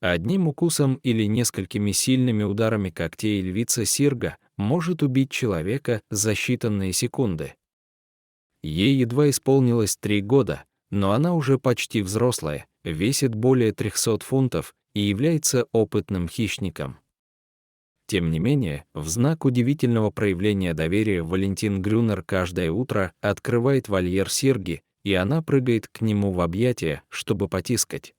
Одним укусом или несколькими сильными ударами когтей львица Сирга может убить человека за считанные секунды. Ей едва исполнилось 3 года, но она уже почти взрослая, весит более 300 фунтов и является опытным хищником. Тем не менее, в знак удивительного проявления доверия Валентин Грюнер каждое утро открывает вольер Сирги, и она прыгает к нему в объятия, чтобы потискать.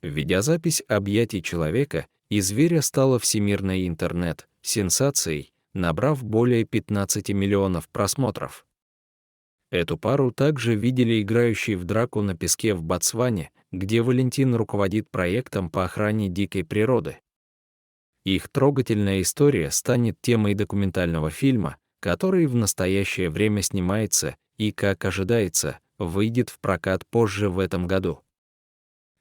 Видеозапись объятий человека и зверя стала всемирной интернет-сенсацией, набрав более 15 миллионов просмотров. Эту пару также видели играющие в драку на песке в Ботсване, где Валентин руководит проектом по охране дикой природы. Их трогательная история станет темой документального фильма, который в настоящее время снимается и, как ожидается, выйдет в прокат позже в этом году.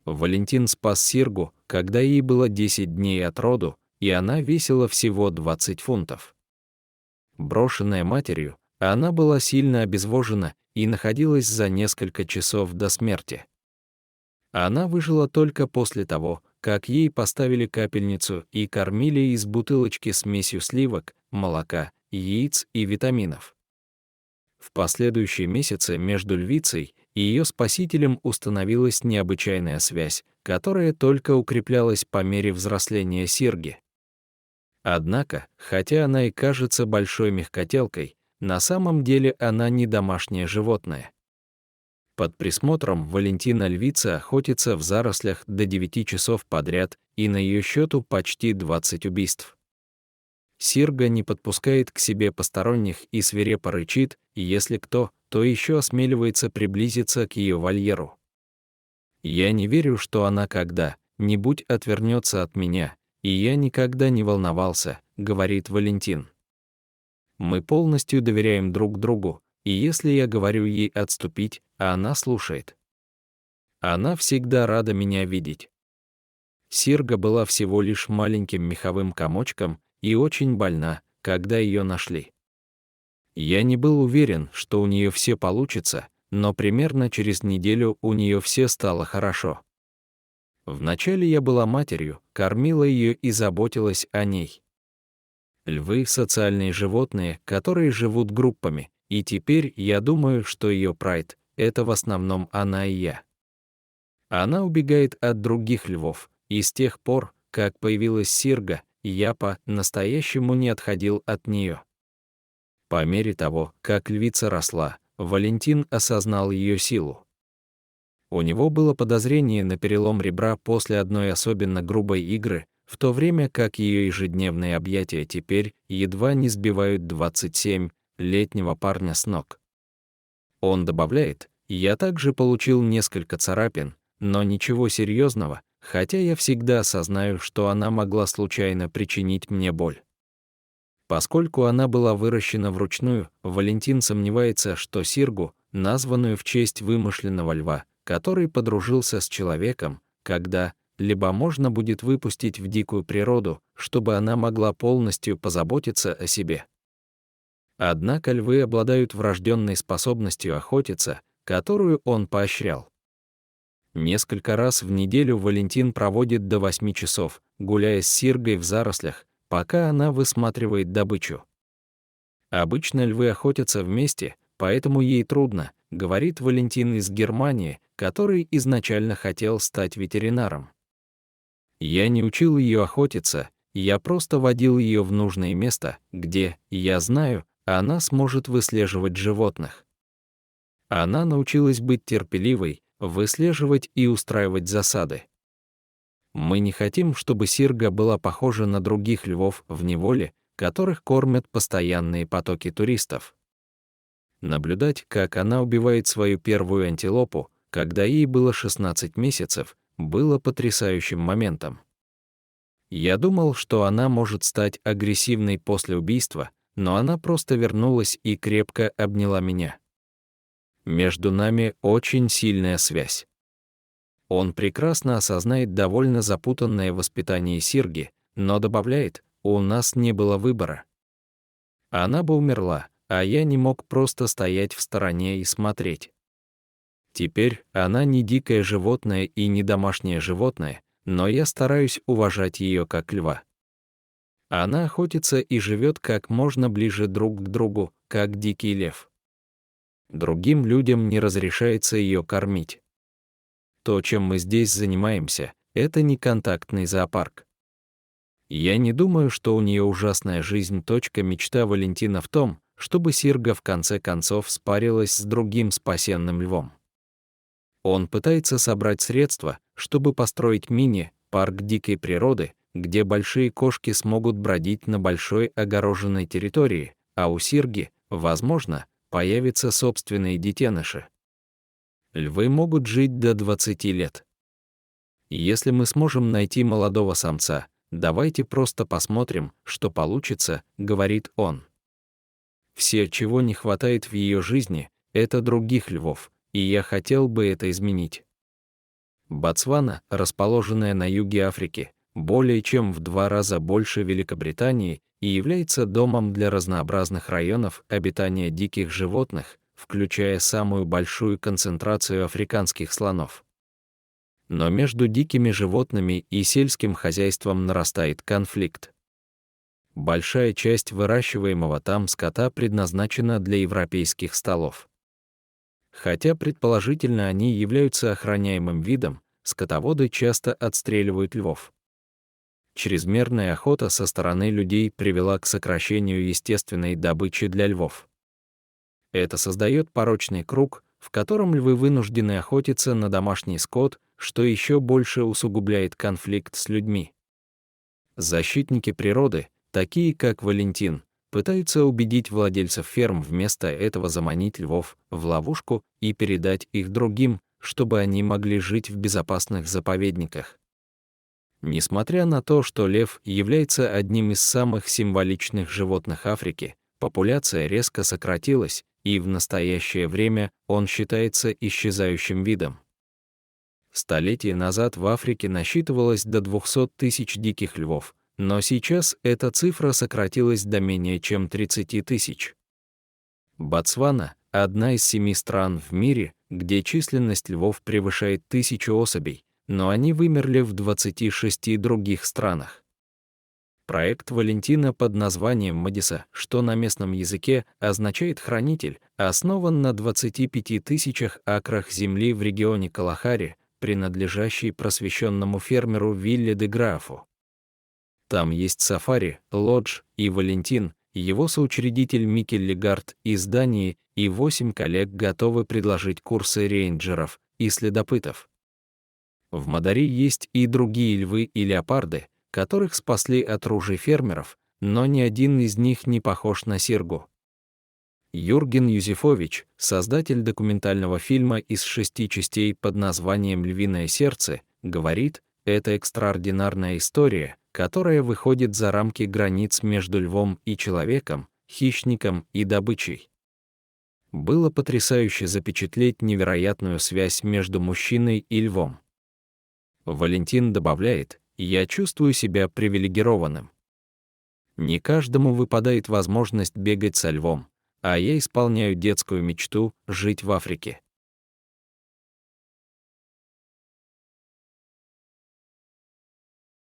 Валентин спас Сиргу, когда ей было 10 дней от роду, и она весила всего 20 фунтов. Брошенная матерью, она была сильно обезвожена и находилась за несколько часов до смерти. Она выжила только после того, как ей поставили капельницу и кормили из бутылочки смесью сливок, молока, яиц и витаминов. В последующие месяцы между львицей и ее спасителем установилась необычайная связь, которая только укреплялась по мере взросления Сирги. Однако, хотя она и кажется большой мягкотелкой, на самом деле она не домашнее животное. Под присмотром Валентина львица охотится в зарослях до 9 часов подряд, и на ее счету почти 20 убийств. Сирга не подпускает к себе посторонних и свирепо рычит, и если кто, то еще осмеливается приблизиться к ее вольеру. «Я не верю, что она когда-нибудь отвернется от меня, и я никогда не волновался», — говорит Валентин. «Мы полностью доверяем друг другу, и если я говорю ей отступить, а она слушает. Она всегда рада меня видеть». Сирга была всего лишь маленьким меховым комочком и очень больна, когда ее нашли. Я не был уверен, что у нее все получится, но примерно через неделю у нее все стало хорошо. Вначале я была матерью, кормила ее и заботилась о ней. Львы — социальные животные, которые живут группами, и теперь я думаю, что ее прайд — это в основном она и я. Она убегает от других львов, и с тех пор, как появилась Сирга, я по-настоящему не отходил от нее. По мере того, как львица росла, Валентин осознал ее силу. У него было подозрение на перелом ребра после одной особенно грубой игры, в то время как ее ежедневные объятия теперь едва не сбивают 27-летнего парня с ног. Он добавляет: «Я также получил несколько царапин, но ничего серьезного, хотя я всегда осознаю, что она могла случайно причинить мне боль». Поскольку она была выращена вручную, Валентин сомневается, что Сиргу, названную в честь вымышленного льва, который подружился с человеком, когда-либо можно будет выпустить в дикую природу, чтобы она могла полностью позаботиться о себе. Однако львы обладают врожденной способностью охотиться, которую он поощрял. Несколько раз в неделю Валентин проводит до 8 часов, гуляя с Сиргой в зарослях, пока она высматривает добычу. Обычно львы охотятся вместе, поэтому ей трудно, говорит Валентин из Германии, который изначально хотел стать ветеринаром. Я не учил ее охотиться, я просто водил ее в нужное место, где, я знаю, она сможет выслеживать животных. Она научилась быть терпеливой, выслеживать и устраивать засады. Мы не хотим, чтобы Сирга была похожа на других львов в неволе, которых кормят постоянные потоки туристов. Наблюдать, как она убивает свою первую антилопу, когда ей было 16 месяцев, было потрясающим моментом. Я думал, что она может стать агрессивной после убийства, но она просто вернулась и крепко обняла меня. Между нами очень сильная связь. Он прекрасно осознает довольно запутанное воспитание Сирги, но добавляет: «У нас не было выбора. Она бы умерла, а я не мог просто стоять в стороне и смотреть». Теперь она не дикое животное и не домашнее животное, но я стараюсь уважать ее как льва. Она охотится и живет как можно ближе друг к другу, как дикий лев. Другим людям не разрешается ее кормить. То, чем мы здесь занимаемся, это не контактный зоопарк. Я не думаю, что у нее ужасная жизнь. Мечта Валентина в том, чтобы Сирга в конце концов спарилась с другим спасенным львом. Он пытается собрать средства, чтобы построить мини-парк дикой природы, где большие кошки смогут бродить на большой огороженной территории, а у Сирги, возможно, появятся собственные детеныши. Львы могут жить до 20 лет. Если мы сможем найти молодого самца, давайте просто посмотрим, что получится, говорит он. Все, чего не хватает в ее жизни, это других львов, и я хотел бы это изменить. Ботсвана, расположенная на юге Африки, более чем в 2 раза больше Великобритании и является домом для разнообразных районов обитания диких животных, включая самую большую концентрацию африканских слонов. Но между дикими животными и сельским хозяйством нарастает конфликт. Большая часть выращиваемого там скота предназначена для европейских столов. Хотя предположительно они являются охраняемым видом, скотоводы часто отстреливают львов. Чрезмерная охота со стороны людей привела к сокращению естественной добычи для львов. Это создает порочный круг, в котором львы вынуждены охотиться на домашний скот, что еще больше усугубляет конфликт с людьми. Защитники природы, такие как Валентин, пытаются убедить владельцев ферм вместо этого заманить львов в ловушку и передать их другим, чтобы они могли жить в безопасных заповедниках. Несмотря на то, что лев является одним из самых символичных животных Африки, популяция резко сократилась, и в настоящее время он считается исчезающим видом. Столетия назад в Африке насчитывалось до 200 тысяч диких львов, но сейчас эта цифра сократилась до менее чем 30 тысяч. Ботсвана — одна из 7 стран в мире, где численность львов превышает 1000 особей, но они вымерли в 26 других странах. Проект Валентина под названием Мадиса, что на местном языке означает «хранитель», основан на 25 тысячах акрах земли в регионе Калахари, принадлежащей просвещенному фермеру Вилли де Графу. Там есть сафари, лодж и Валентин, его соучредитель Микель Легард из Дании и 8 коллег готовы предложить курсы рейнджеров и следопытов. В Мадари есть и другие львы и леопарды, которых спасли от ружей фермеров, но ни один из них не похож на Сиргу. Юрген Юзефович, создатель документального фильма из 6 частей под названием «Львиное сердце», говорит, это экстраординарная история, которая выходит за рамки границ между львом и человеком, хищником и добычей. Было потрясающе запечатлеть невероятную связь между мужчиной и львом. Валентин добавляет, я чувствую себя привилегированным. Не каждому выпадает возможность бегать со львом, а я исполняю детскую мечту жить в Африке.